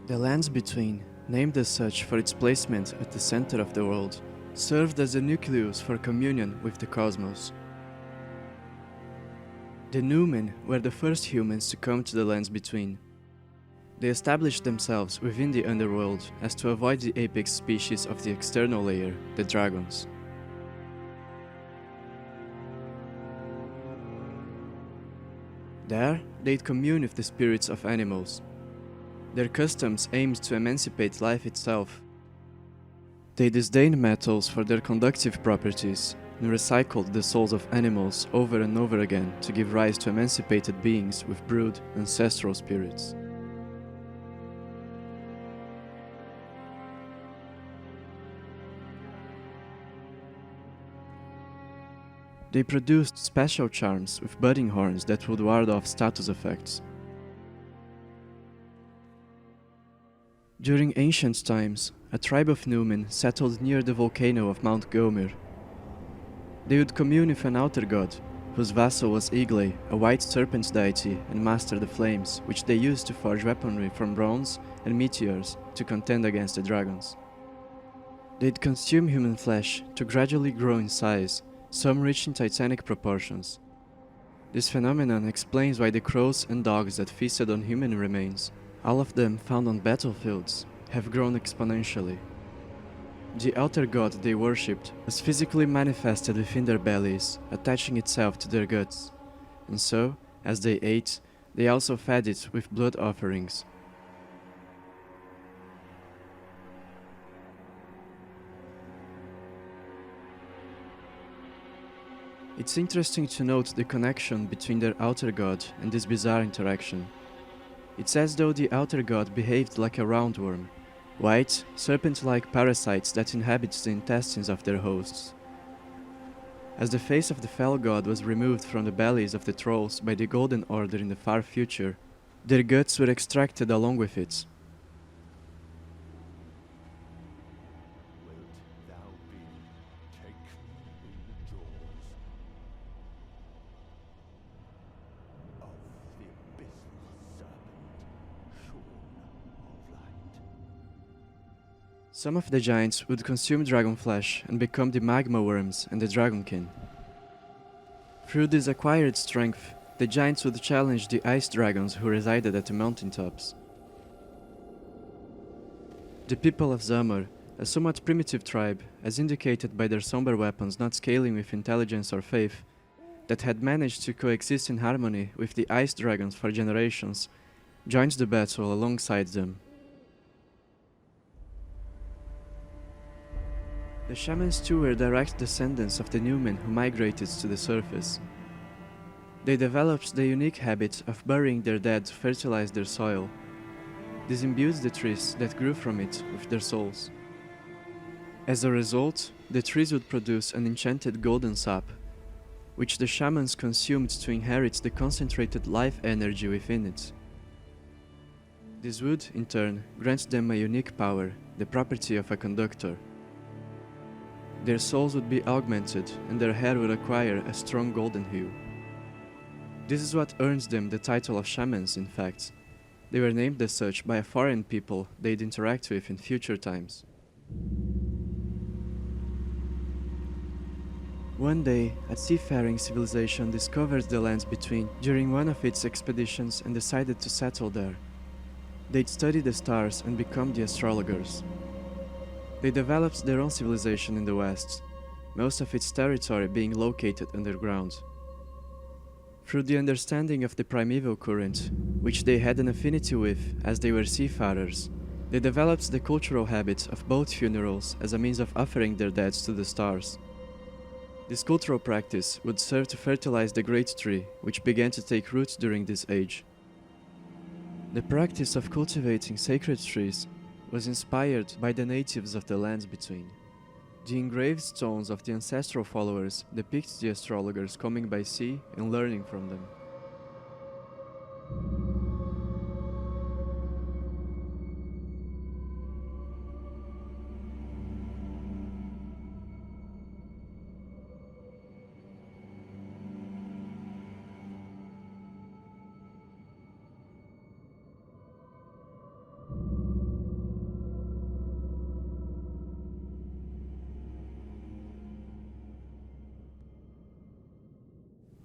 The lands between, named as such for its placement at the center of the world, served as a nucleus for communion with the cosmos. The Numen were the first humans to come to the lands between. They established themselves within the underworld as to avoid the apex species of the external layer, the dragons. There, they'd commune with the spirits of animals. Their customs aimed to emancipate life itself. They disdained metals for their conductive properties and recycled the souls of animals over and over again to give rise to emancipated beings with brood ancestral spirits. They produced special charms with budding horns that would ward off status effects. During ancient times, a tribe of Numen settled near the volcano of Mount Gomir. They would commune with an outer god, whose vassal was Igle, a white serpent deity, and master the flames, which they used to forge weaponry from bronze and meteors to contend against the dragons. They'd consume human flesh to gradually grow in size, some reaching titanic proportions. This phenomenon explains why the crows and dogs that feasted on human remains, all of them found on battlefields, have grown exponentially. The outer god they worshipped was physically manifested within their bellies, attaching itself to their guts, and so, as they ate, they also fed it with blood offerings. It's interesting to note the connection between their outer god and this bizarre interaction. It's as though the outer god behaved like a roundworm, white, serpent-like parasites that inhabit the intestines of their hosts. As the face of the fell god was removed from the bellies of the trolls by the Golden Order in the far future, their guts were extracted along with it. Wilt thou be taken in the jaws of the abysmal serpent, shorn of light? Some of the giants would consume dragon flesh and become the magma worms and the dragonkin. Through this acquired strength, the giants would challenge the ice dragons who resided at the mountaintops. The people of Zamor, a somewhat primitive tribe, as indicated by their somber weapons not scaling with intelligence or faith, that had managed to coexist in harmony with the ice dragons for generations, joined the battle alongside them. The shamans too were direct descendants of the Numen who migrated to the surface. They developed the unique habit of burying their dead to fertilize their soil. This imbued the trees that grew from it with their souls. As a result, the trees would produce an enchanted golden sap, which the shamans consumed to inherit the concentrated life energy within it. This would, in turn, grant them a unique power, the property of a conductor. Their souls would be augmented and their hair would acquire a strong golden hue. This is what earns them the title of shamans, in fact. They were named as such by a foreign people they'd interact with in future times. One day, a seafaring civilization discovered the lands between during one of its expeditions and decided to settle there. They'd study the stars and become the astrologers. They developed their own civilization in the west, most of its territory being located underground. Through the understanding of the primeval current, which they had an affinity with as they were seafarers, they developed the cultural habit of boat funerals as a means of offering their dead to the stars. This cultural practice would serve to fertilize the great tree, which began to take root during this age. The practice of cultivating sacred trees was inspired by the natives of the lands between. The engraved stones of the ancestral followers depict the astrologers coming by sea and learning from them.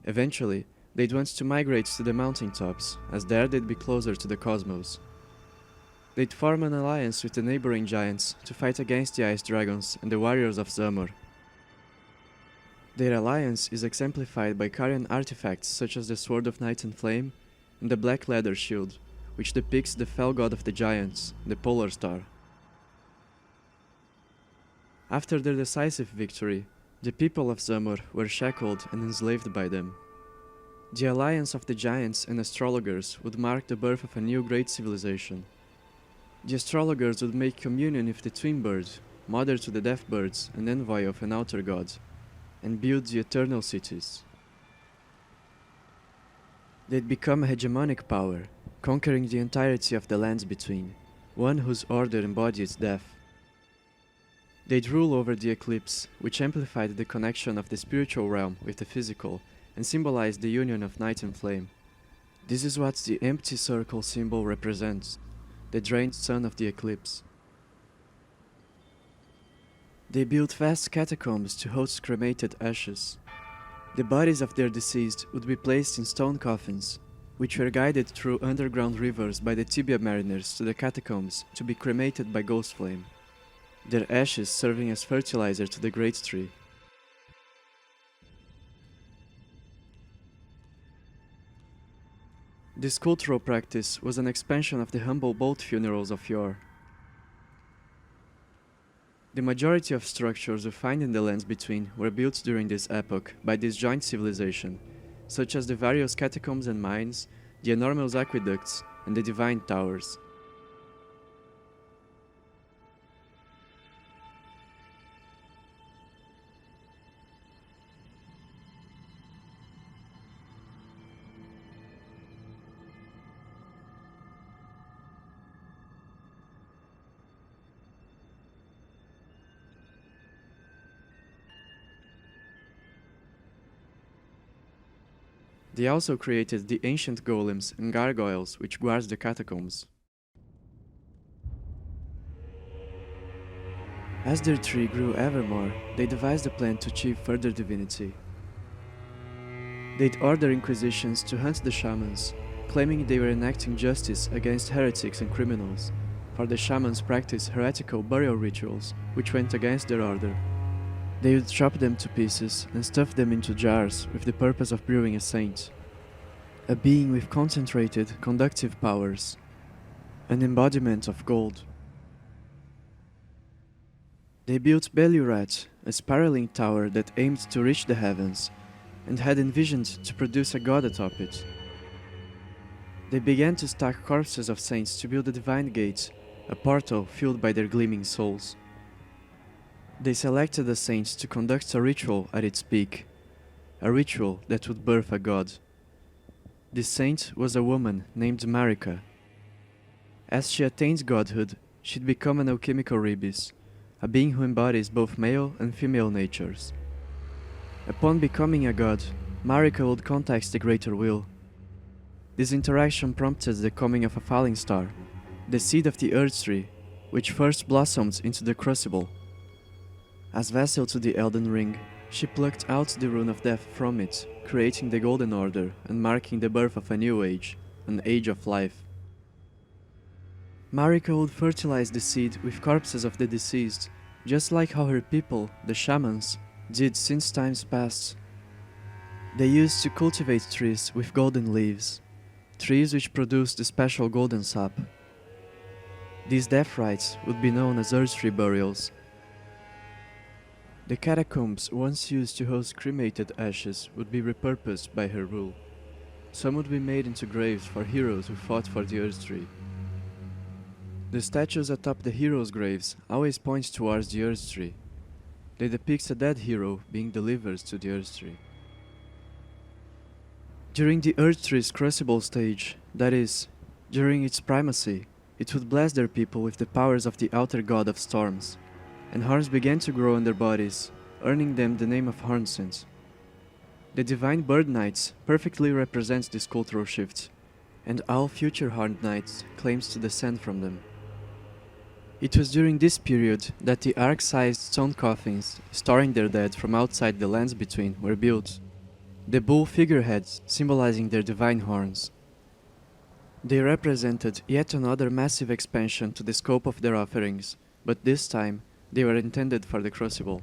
Eventually, they'd want to migrate to the mountaintops, as there they'd be closer to the cosmos. They'd form an alliance with the neighboring giants to fight against the ice dragons and the warriors of Zamor. Their alliance is exemplified by carrying artifacts such as the Sword of Night and Flame and the Black Leather Shield, which depicts the fell god of the giants, the Polar Star. After their decisive victory, the people of Zamor were shackled and enslaved by them. The alliance of the giants and astrologers would mark the birth of a new great civilization. The astrologers would make communion with the twin bird, mother to the death birds and envoy of an outer god, and build the eternal cities. They'd become a hegemonic power, conquering the entirety of the lands between, one whose order embodied death. They'd rule over the eclipse, which amplified the connection of the spiritual realm with the physical and symbolized the union of night and flame. This is what the empty circle symbol represents, the drained sun of the eclipse. They built vast catacombs to host cremated ashes. The bodies of their deceased would be placed in stone coffins, which were guided through underground rivers by the tibia mariners to the catacombs to be cremated by ghost flame, their ashes serving as fertilizer to the great tree. This cultural practice was an expansion of the humble boat funerals of yore. The majority of structures we find in the lands between were built during this epoch by this joint civilization, such as the various catacombs and mines, the enormous aqueducts, and the divine towers. They also created the ancient golems and gargoyles which guard the catacombs. As their tree grew ever more, they devised a plan to achieve further divinity. They'd order inquisitions to hunt the shamans, claiming they were enacting justice against heretics and criminals, for the shamans practiced heretical burial rituals which went against their order. They would chop them to pieces and stuff them into jars with the purpose of brewing a saint, a being with concentrated conductive powers, an embodiment of gold. They built Belurat, a spiraling tower that aimed to reach the heavens, and had envisioned to produce a god atop it. They began to stack corpses of saints to build a divine gate, a portal filled by their gleaming souls. They selected a saint to conduct a ritual at its peak, a ritual that would birth a god. This saint was a woman named Marika. As she attained godhood, she'd become an alchemical rebis, a being who embodies both male and female natures. Upon becoming a god, Marika would contact the Greater Will. This interaction prompted the coming of a falling star, the seed of the Earth Tree, which first blossomed into the Crucible. As vassal to the Elden Ring, she plucked out the Rune of Death from it, creating the Golden Order and marking the birth of a new age, an age of life. Marika would fertilize the seed with corpses of the deceased, just like how her people, the shamans, did since times past. They used to cultivate trees with golden leaves, trees which produced the special golden sap. These death rites would be known as Earth Tree burials. The catacombs once used to host cremated ashes would be repurposed by her rule. Some would be made into graves for heroes who fought for the Earth Tree. The statues atop the heroes' graves always point towards the Earth Tree. They depict a dead hero being delivered to the Earth Tree. During the Earth Tree's crucible stage, that is, during its primacy, it would bless their people with the powers of the outer god of storms, and horns began to grow on their bodies, earning them the name of Hornsent. The divine bird knights perfectly represent this cultural shift, and all future horned knights claims to descend from them. It was during this period that the ark-sized stone coffins, storing their dead from outside the lands between, were built. the bull figureheads symbolizing their divine horns. They represented yet another massive expansion to the scope of their offerings, but this time they were intended for the crucible.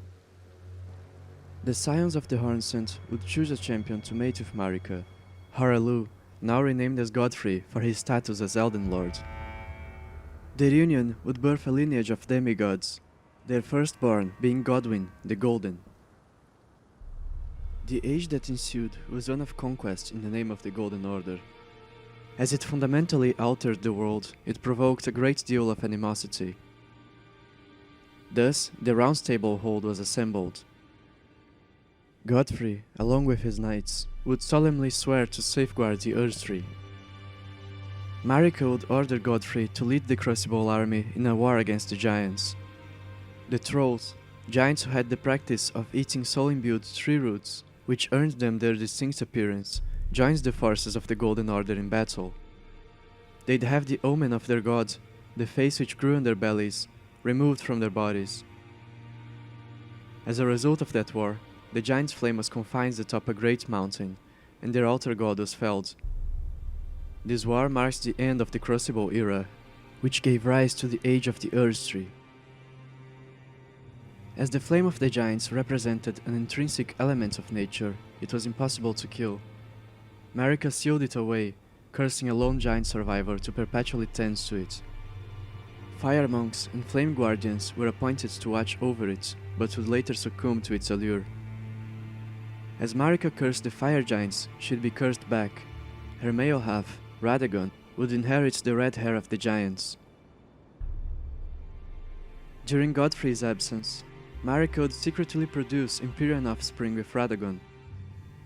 The Scions of the Hornsent would choose a champion to mate with Marika, Haralu, now renamed as Godfrey for his status as Elden Lord. Their union would birth a lineage of demigods, their firstborn being Godwyn the Golden. The age that ensued was one of conquest in the name of the Golden Order. As it fundamentally altered the world, it provoked a great deal of animosity. Thus, the Round Table Hold was assembled. Godfrey, along with his knights, would solemnly swear to safeguard the Earth Tree. Marika would order Godfrey to lead the Crucible army in a war against the giants. The Trolls, giants who had the practice of eating soul-imbued tree roots, which earned them their distinct appearance, joins the forces of the Golden Order in battle. They'd have the omen of their god, the face which grew in their bellies, removed from their bodies. As a result of that war, the giant's flame was confined atop a great mountain, and their altar god was felled. This war marks the end of the Crucible era, which gave rise to the Age of the Earth Tree. As the flame of the giants represented an intrinsic element of nature, it was impossible to kill. Marika sealed it away, cursing a lone giant survivor to perpetually tend to it. Fire monks and flame guardians were appointed to watch over it, but would later succumb to its allure. As Marika cursed the fire giants, she'd be cursed back. Her male half, Radagon, would inherit the red hair of the giants. During Godfrey's absence, Marika would secretly produce Empyrean offspring with Radagon,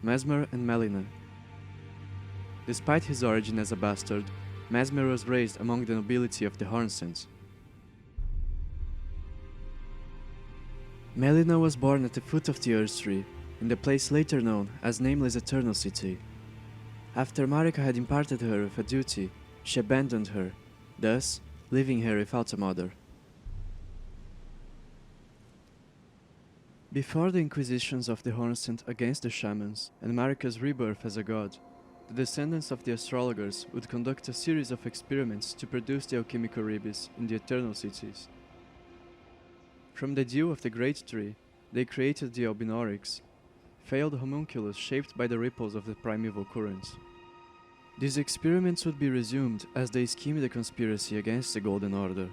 Mesmer and Melina. Despite his origin as a bastard, Mesmer was raised among the nobility of the Hornsent. Melina was born at the foot of the Earth Tree, in the place later known as Nameless Eternal City. After Marika had imparted her with a duty, she abandoned her, thus leaving her without a mother. Before the inquisitions of the Hornsent against the shamans and Marika's rebirth as a god, the descendants of the astrologers would conduct a series of experiments to produce the alchemical ribis in the Eternal Cities. From the dew of the Great Tree, they created the Albinorics, failed homunculus shaped by the ripples of the primeval currents. These experiments would be resumed as they schemed a conspiracy against the Golden Order.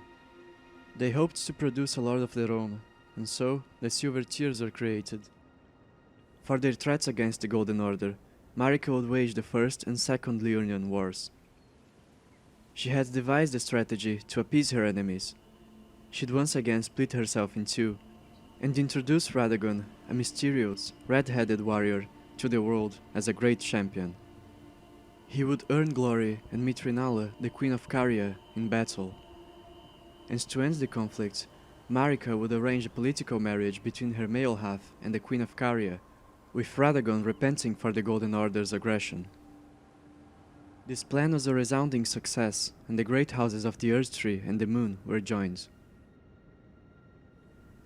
They hoped to produce a Lord of their own, and so the Silver Tears were created. For their threats against the Golden Order, Marika would wage the First and Second Liurnian Wars. She had devised a strategy to appease her enemies. She'd once again split herself in two, and introduce Radagon, a mysterious, red-headed warrior, to the world as a great champion. He would earn glory and meet Rennala, the Queen of Caria, in battle. And to end the conflict, Marika would arrange a political marriage between her male half and the Queen of Caria, with Radagon repenting for the Golden Order's aggression. This plan was a resounding success, and the great houses of the Earth Tree and the Moon were joined.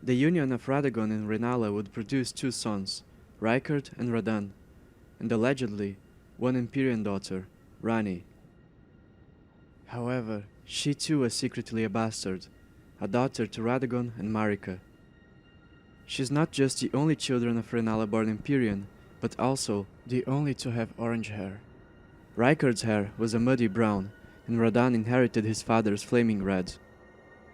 The union of Radagon and Rennala would produce two sons, Rykard and Radan, and allegedly one Empyrean daughter, Rani. However, she too was secretly a bastard, a daughter to Radagon and Marika. She's not just the only children of Rennala born Empyrean, but also the only to have orange hair. Rykard's hair was a muddy brown, and Radan inherited his father's flaming red.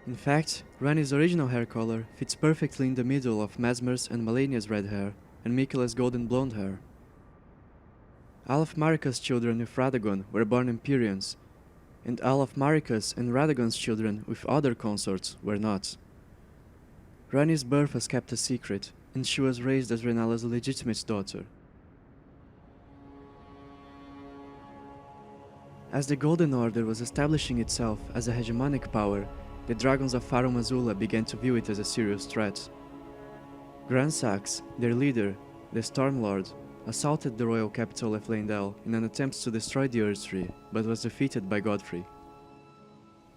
In fact, Rani's original hair color fits perfectly in the middle of Mesmer's and Malenia's red hair, and Miquella's golden blonde hair. All of Marika's children with Radagon were born Empyreans, and all of Marika's and Radagon's children with other consorts were not. Rani's birth was kept a secret, and she was raised as Rennala's legitimate daughter. As the Golden Order was establishing itself as a hegemonic power, the dragons of Farum Azula began to view it as a serious threat. Gran Sax, their leader, the Stormlord, assaulted the royal capital of Leyndell in an attempt to destroy the Earth Tree, but was defeated by Godfrey.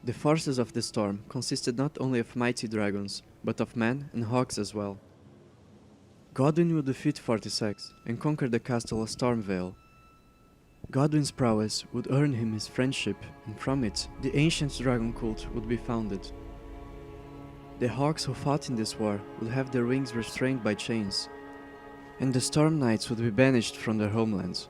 The forces of the storm consisted not only of mighty dragons, but of men and hogs as well. Godwin would defeat Fortisex and conquer the castle of Stormvale. Godwin's prowess would earn him his friendship, and from it, the ancient dragon cult would be founded. The hawks who fought in this war would have their wings restrained by chains, and the Storm Knights would be banished from their homelands.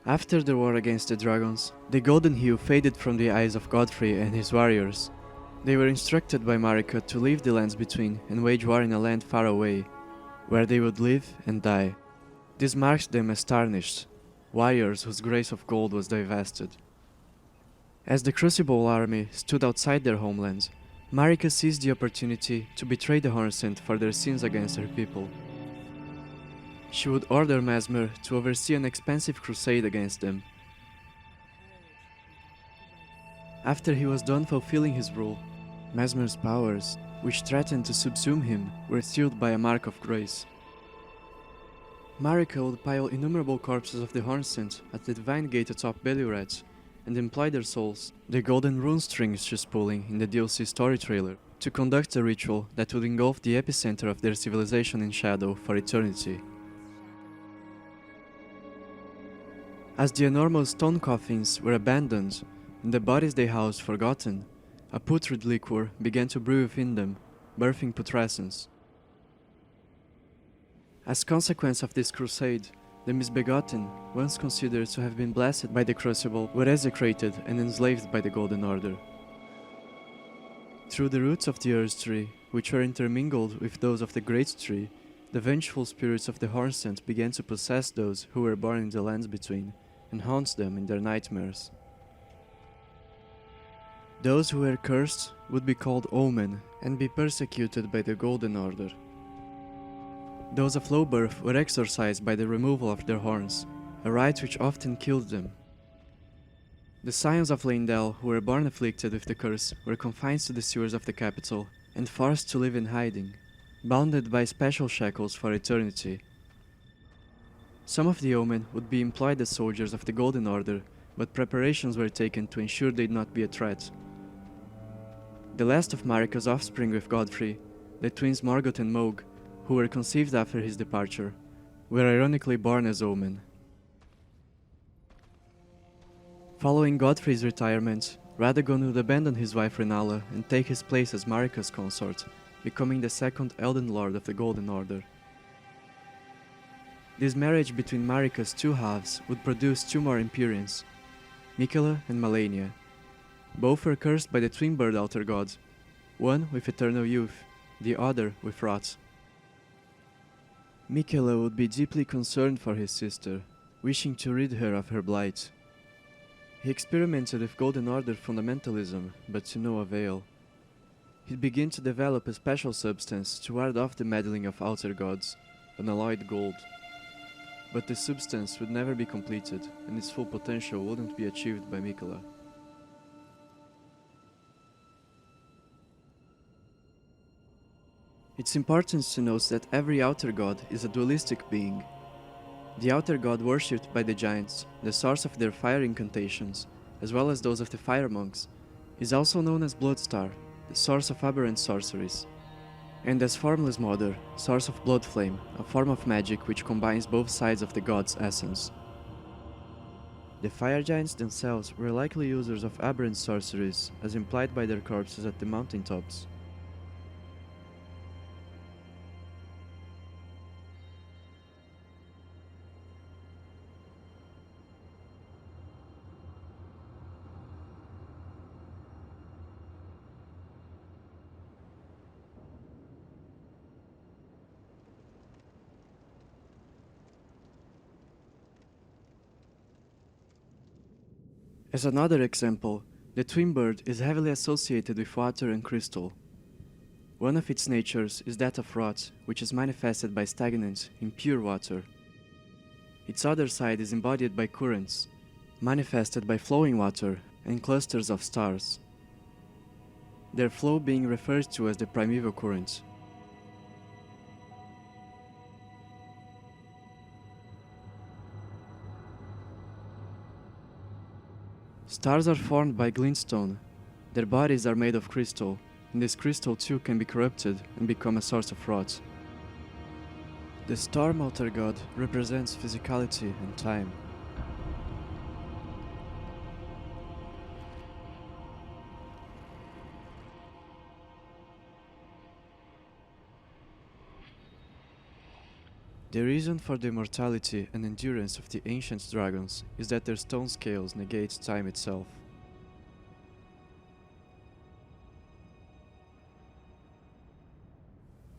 After the war against the dragons, the golden hue faded from the eyes of Godfrey and his warriors. They were instructed by Marika to leave the lands between and wage war in a land far away, where they would live and die. This marked them as tarnished, warriors whose grace of gold was divested. As the Crucible army stood outside their homelands, Marika seized the opportunity to betray the Hornsent for their sins against her people. She would order Mesmer to oversee an expensive crusade against them. After he was done fulfilling his rule, Mesmer's powers, which threatened to subsume him, were sealed by a mark of grace. Marika would pile innumerable corpses of the Hornsent at the divine gate atop Belurat and employ their souls, the golden rune strings she's pulling in the DLC story trailer, to conduct a ritual that would engulf the epicenter of their civilization in shadow for eternity. As the enormous stone coffins were abandoned and the bodies they housed forgotten, a putrid liquor began to brew within them, birthing putrescence. As consequence of this crusade, the misbegotten, once considered to have been blessed by the Crucible, were execrated and enslaved by the Golden Order. Through the roots of the Earth Tree, which were intermingled with those of the Great Tree, the vengeful spirits of the Hornsent began to possess those who were born in the lands between, and haunt them in their nightmares. Those who were cursed would be called Omen and be persecuted by the Golden Order. Those of low birth were exorcised by the removal of their horns, a rite which often killed them. The Scions of Leyndell who were born afflicted with the curse were confined to the sewers of the capital and forced to live in hiding, bounded by special shackles for eternity. Some of the Omen would be employed as soldiers of the Golden Order, but preparations were taken to ensure they'd not be a threat. The last of Marika's offspring with Godfrey, the twins Morgoth and Mohg, who were conceived after his departure, were ironically born as Omen. Following Godfrey's retirement, Radagon would abandon his wife Renala and take his place as Marika's consort, becoming the second Elden Lord of the Golden Order. This marriage between Marika's two halves would produce two more Empyreans, Miquella and Malenia. Both were cursed by the twin bird altar god, one with eternal youth, the other with rot. Miquella would be deeply concerned for his sister, wishing to rid her of her blight. He experimented with Golden Order fundamentalism, but to no avail. He'd begin to develop a special substance to ward off the meddling of altar gods, unalloyed gold. But the substance would never be completed, and its full potential wouldn't be achieved by Miquella. It's important to note that every outer god is a dualistic being. The outer god worshipped by the giants, the source of their fire incantations, as well as those of the fire monks, is also known as Bloodstar, the source of aberrant sorceries, and as Formless Mother, source of blood flame, a form of magic which combines both sides of the god's essence. The fire giants themselves were likely users of aberrant sorceries, as implied by their corpses at the mountaintops. As another example, the twin bird is heavily associated with water and crystal. One of its natures is that of rot, which is manifested by stagnant, impure water. Its other side is embodied by currents, manifested by flowing water and clusters of stars, their flow being referred to as the primeval current. Stars are formed by glintstone. Their bodies are made of crystal, and this crystal too can be corrupted and become a source of rot. The storm outer god represents physicality and time. The reason for the immortality and endurance of the ancient dragons is that their stone scales negate time itself.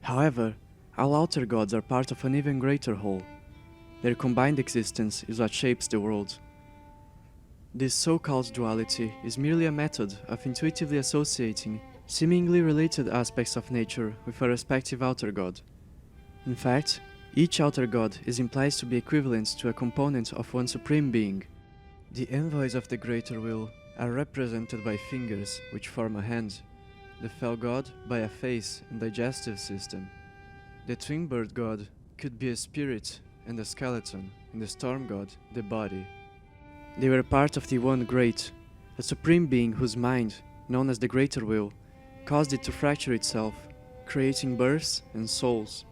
However, all outer gods are part of an even greater whole. Their combined existence is what shapes the world. This so-called duality is merely a method of intuitively associating seemingly related aspects of nature with a respective outer god. In fact, each outer god is implied to be equivalent to a component of one supreme being. The envoys of the greater will are represented by fingers, which form a hand, the fell god by a face and digestive system. The twin bird god could be a spirit and a skeleton, and the storm god the body. They were part of the One Great, a supreme being whose mind, known as the greater will, caused it to fracture itself, creating births and souls,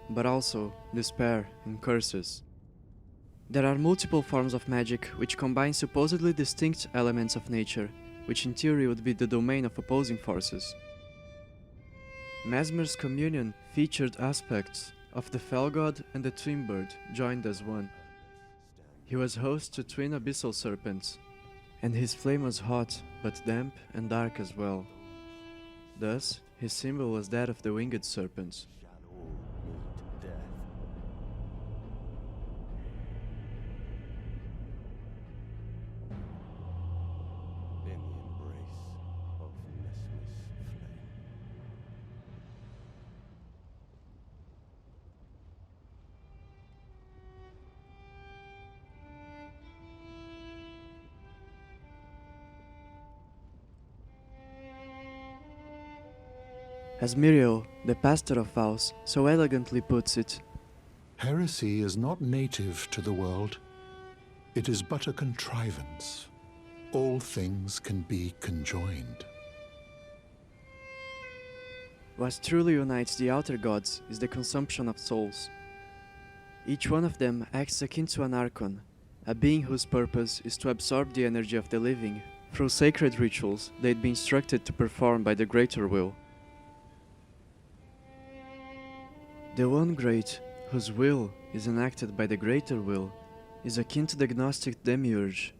but also despair and curses. There are multiple forms of magic which combine supposedly distinct elements of nature, which in theory would be the domain of opposing forces. Mesmer's communion featured aspects of the Fell God and the Twin Bird joined as one. He was host to twin abyssal serpents, and his flame was hot, but damp and dark as well. Thus, his symbol was that of the winged serpents. Shall all meet death. In the embrace of Mesmer's flame. As Muriel, the pastor of vows, so elegantly puts it, Heresy is not native to the world. It is but a contrivance. All things can be conjoined. what truly unites the outer gods is the consumption of souls. Each one of them acts akin to an archon, a being whose purpose is to absorb the energy of the living through sacred rituals they'd be instructed to perform by the greater will. The One Great, whose will is enacted by the greater will, is akin to the Gnostic demiurge.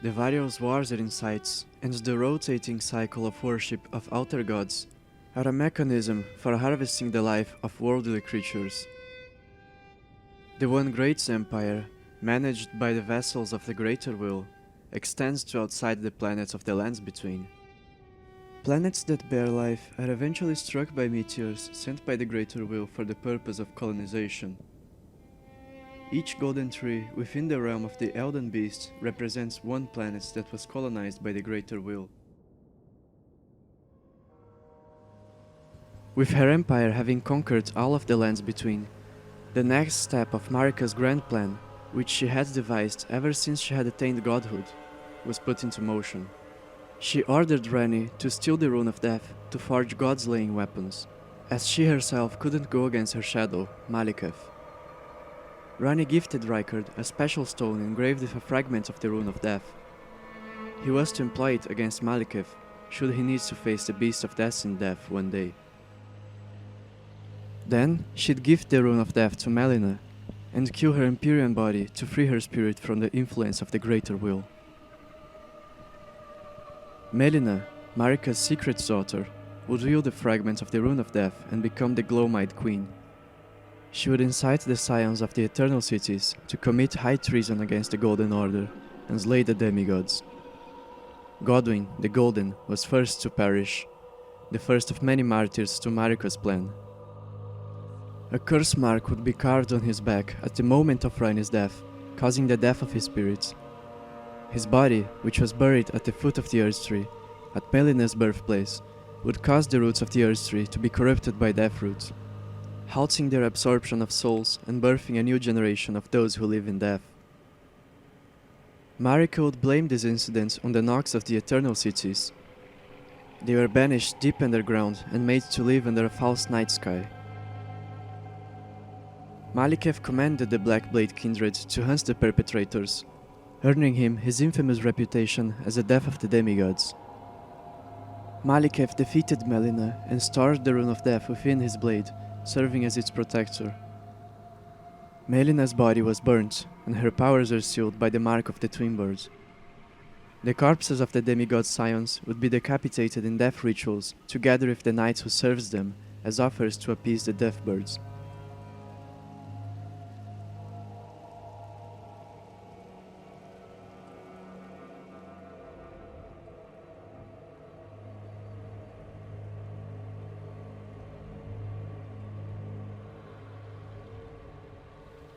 The various wars it incites, and the rotating cycle of worship of outer gods, are a mechanism for harvesting the life of worldly creatures. The One Great's empire, managed by the vassals of the greater will, extends to outside the planets of the lands between. Planets that bear life are eventually struck by meteors sent by the greater will for the purpose of colonization. Each golden tree within the realm of the Elden Beast represents one planet that was colonized by the greater will. With her empire having conquered all of the lands between, the next step of Marika's grand plan, which she had devised ever since she had attained godhood, was put into motion. She ordered Ranni to steal the Rune of Death to forge god-slaying weapons, as she herself couldn't go against her shadow, Maliketh. Ranni gifted Rykard a special stone engraved with a fragment of the Rune of Death. He was to employ it against Maliketh should he need to face the Beast of Destined Death one day. Then she'd gift the Rune of Death to Melina and kill her Empyrean body to free her spirit from the influence of the greater will. Melina, Marika's secret daughter, would wield the fragment of the Rune of Death and become the Glowmide Queen. She would incite the scions of the Eternal Cities to commit high treason against the Golden Order and slay the demigods. Godwyn, the Golden, was first to perish, the first of many martyrs to Marika's plan. A curse mark would be carved on his back at the moment of Ranni's death, causing the death of his spirit. His body, which was buried at the foot of the Earth Tree, at Melina's birthplace, would cause the roots of the Earth Tree to be corrupted by death roots, halting their absorption of souls and birthing a new generation of those who live in death. Marika would blame this incident on the knocks of the Eternal Cities. They were banished deep underground and made to live under a false night sky. Malikev commanded the Black Blade kindred to hunt the perpetrators, earning him his infamous reputation as the Death of the Demigods. Malikev defeated Melina and stored the Rune of Death within his blade, serving as its protector. Melina's body was burnt, and her powers were sealed by the mark of the Twin Birds. The corpses of the demigod scions would be decapitated in death rituals together with the knights who serves them as offers to appease the death birds.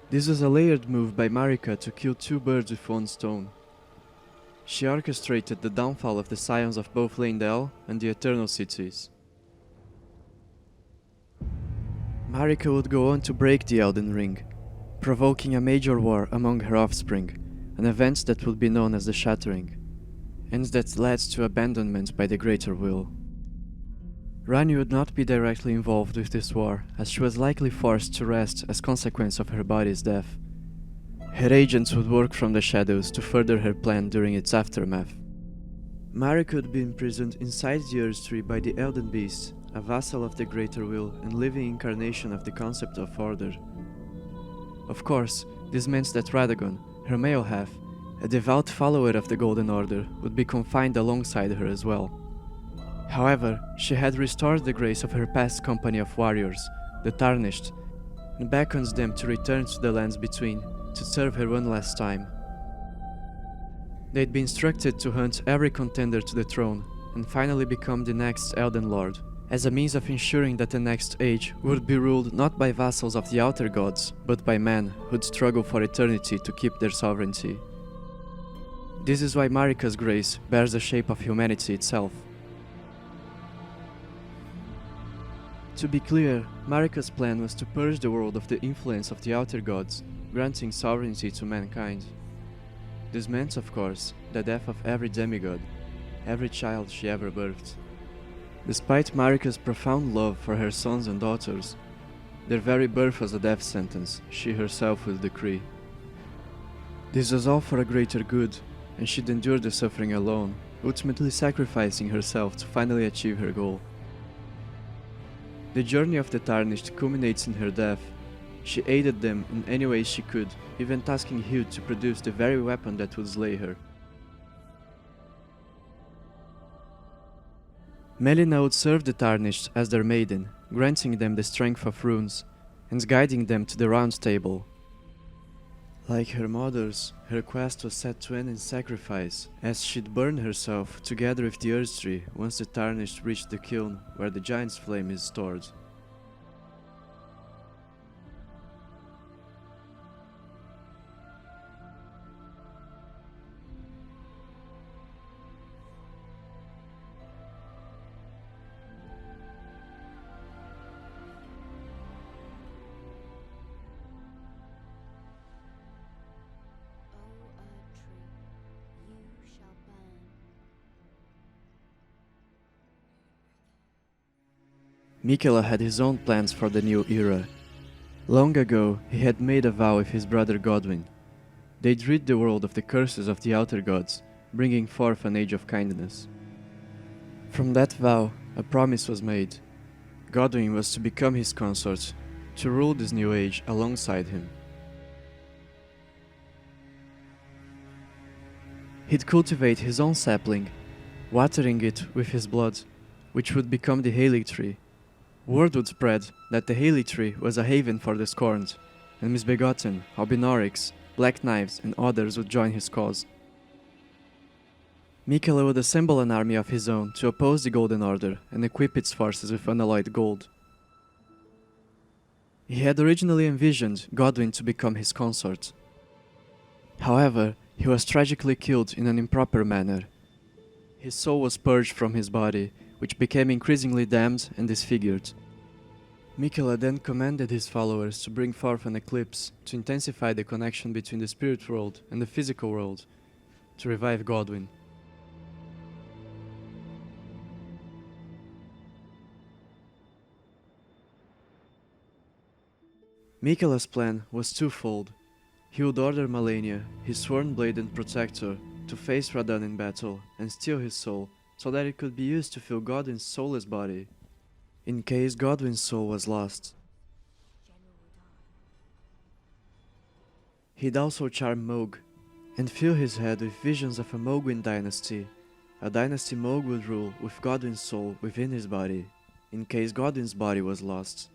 This was a layered move by Marika to kill two birds with one stone. She orchestrated the downfall of the scions of both Leyndell and the Eternal Cities. Marika would go on to break the Elden Ring, provoking a major war among her offspring, an event that would be known as the Shattering, and that led to abandonment by the Greater Will. Rani would not be directly involved with this war, as she was likely forced to rest as consequence of her body's death. Her agents would work from the shadows to further her plan during its aftermath. Marika would be imprisoned inside the Earth Tree by the Elden Beast, a vassal of the Greater Will and living incarnation of the concept of order. Of course, this meant that Radagon, her male half, a devout follower of the Golden Order, would be confined alongside her as well. However, she had restored the grace of her past company of warriors, the Tarnished, and beckons them to return to the lands between, to serve her one last time. They'd be instructed to hunt every contender to the throne, and finally become the next Elden Lord, as a means of ensuring that the next age would be ruled not by vassals of the Outer Gods, but by men who'd struggle for eternity to keep their sovereignty. This is why Marika's grace bears the shape of humanity itself. To be clear, Marika's plan was to purge the world of the influence of the Outer Gods, granting sovereignty to mankind. This meant, of course, the death of every demigod, every child she ever birthed. Despite Marika's profound love for her sons and daughters, their very birth was a death sentence she herself will decree. This was all for a greater good, and she'd endure the suffering alone, ultimately sacrificing herself to finally achieve her goal. The journey of the Tarnished culminates in her death. She aided them in any way she could, even tasking Hugh to produce the very weapon that would slay her. Melina would serve the Tarnished as their maiden, granting them the strength of runes, and guiding them to the Round Table. Like her mothers, her quest was set to end in sacrifice, as she'd burn herself together with the Earth Tree once the Tarnished reached the kiln where the Giant's Flame is stored. Miquella had his own plans for the new era. Long ago, he had made a vow with his brother Godwyn. They'd rid the world of the curses of the Outer Gods, bringing forth an age of kindness. From that vow, a promise was made. Godwyn was to become his consort, to rule this new age alongside him. He'd cultivate his own sapling, watering it with his blood, which would become the Halig Tree. Word would spread that the Halig Tree was a haven for the scorned, and misbegotten, albinorics, black knives and others would join his cause. Miquella would assemble an army of his own to oppose the Golden Order and equip its forces with unalloyed gold. He had originally envisioned Godwyn to become his consort. However, he was tragically killed in an improper manner. His soul was purged from his body, which became increasingly damned and disfigured. Miquella then commanded his followers to bring forth an eclipse to intensify the connection between the spirit world and the physical world, to revive Godwin. Miquela's plan was twofold. He would order Malenia, his sworn blade and protector, to face Radahn in battle and steal his soul so that it could be used to fill Godwin's soulless body, in case Godwin's soul was lost. He'd also charm Mohg and fill his head with visions of a Mohgwyn dynasty, a dynasty Mohg would rule with Godwin's soul within his body, in case Godwin's body was lost.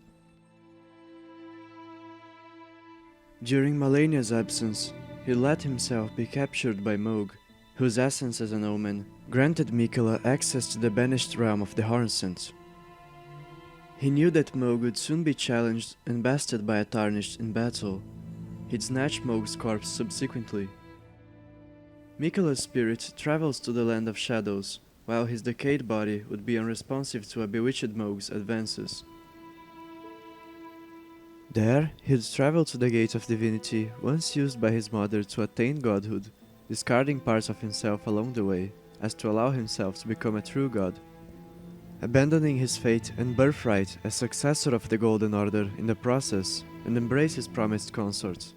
During Malenia's absence, he let himself be captured by Mohg, whose essence as an omen granted Miquela access to the banished realm of the Hornsent. He knew that Mohg would soon be challenged and bested by a Tarnished in battle. He'd snatch Mohg's corpse subsequently. Miquela's spirit travels to the Land of Shadows, while his decayed body would be unresponsive to a bewitched Mohg's advances. There, he'd travel to the Gate of Divinity, once used by his mother to attain godhood, discarding parts of himself along the way, as to allow himself to become a true god. Abandoning his fate and birthright as successor of the Golden Order in the process, and embrace his promised consort.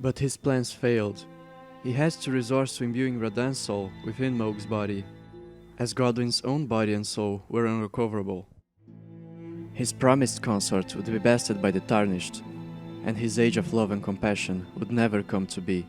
But his plans failed. He had to resort to imbuing Radahn's soul within Mohg's body, as Godwin's own body and soul were unrecoverable. His promised consort would be bested by the Tarnished, and his age of love and compassion would never come to be.